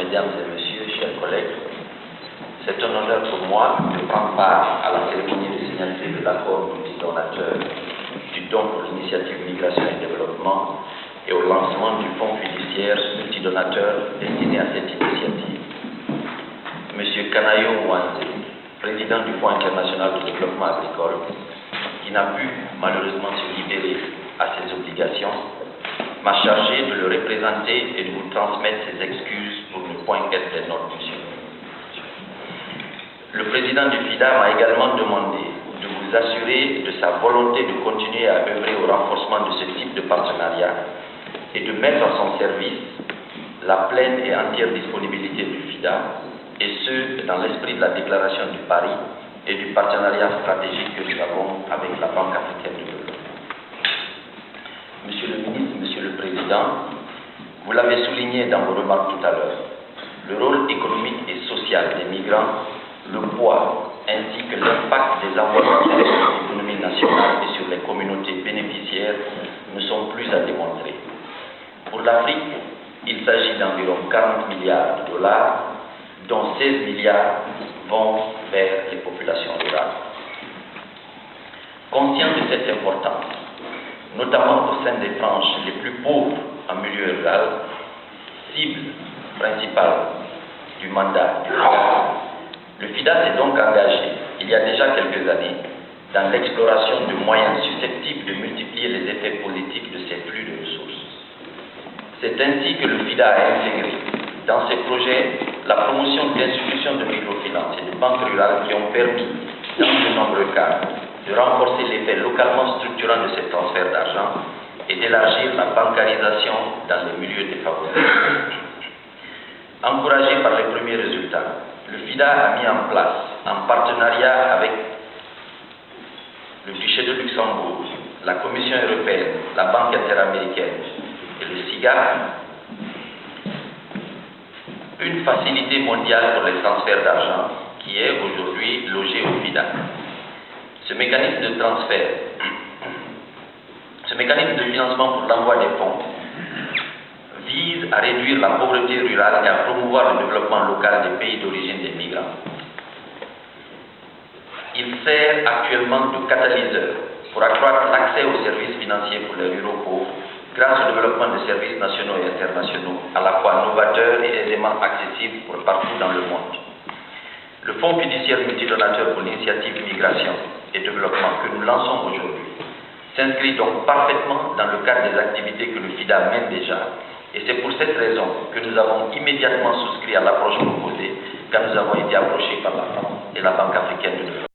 Mesdames et Messieurs, chers collègues, c'est un honneur pour moi de prendre part à la cérémonie de signature de l'accord multidonateur du don pour l'initiative Migration et Développement et au lancement du fonds fiduciaire multidonateur destiné à cette initiative. Monsieur Kanayo Mwanze, président du Fonds international de développement agricole, qui n'a pu malheureusement se libérer à ses obligations, m'a chargé de le représenter et de vous transmettre ses excuses pour ne point être de notre mission. Le président du FIDA m'a également demandé de vous assurer de sa volonté de continuer à œuvrer au renforcement de ce type de partenariat et de mettre à son service la pleine et entière disponibilité du FIDA, et ce, dans l'esprit de la déclaration du Paris et du partenariat stratégique que nous avons avec la Banque africaine de développement. Monsieur le ministre, Monsieur le Président, vous l'avez souligné dans vos remarques tout à l'heure, le rôle économique et social des migrants, le poids ainsi que l'impact des envois sur l'économie nationale et sur les communautés bénéficiaires ne sont plus à démontrer. Pour l'Afrique, il s'agit d'environ 40 milliards de dollars, dont 16 milliards vont vers les populations rurales. Conscient de cette importance, notamment au sein des tranches les plus pauvres en milieu rural, cible principale du mandat du FIDA, le FIDA s'est donc engagé, il y a déjà quelques années, dans l'exploration de moyens susceptibles de multiplier les effets positifs de ces flux de ressources. C'est ainsi que le FIDA a intégré dans ses projets la promotion d'institutions de microfinance et de banques rurales qui ont permis, dans de nombreux cas, de renforcer l'effet localement structurant de ces transferts d'argent et d'élargir la bancarisation dans les milieux défavorisés. Encouragé par les premiers résultats, le FIDA a mis en place, en partenariat avec le Duché de Luxembourg, la Commission européenne, la Banque interaméricaine et le SIGA, une facilité mondiale pour les transferts d'argent qui est aujourd'hui logée au FIDA. Ce mécanisme de transfert, ce mécanisme de financement pour l'envoi des fonds vise à réduire la pauvreté rurale et à promouvoir le développement local des pays d'origine des migrants. Il sert actuellement de catalyseur pour accroître l'accès aux services financiers pour les ruraux pauvres grâce au développement de services nationaux et internationaux à la fois novateurs et aisément accessibles pour partout dans le monde. Le Fonds fiduciaire multidonateur pour l'initiative Migration et Développement que nous lançons aujourd'hui s'inscrit donc parfaitement dans le cadre des activités que le FIDA mène déjà, et c'est pour cette raison que nous avons immédiatement souscrit à l'approche proposée quand nous avons été approchés par la France et la Banque africaine de développement.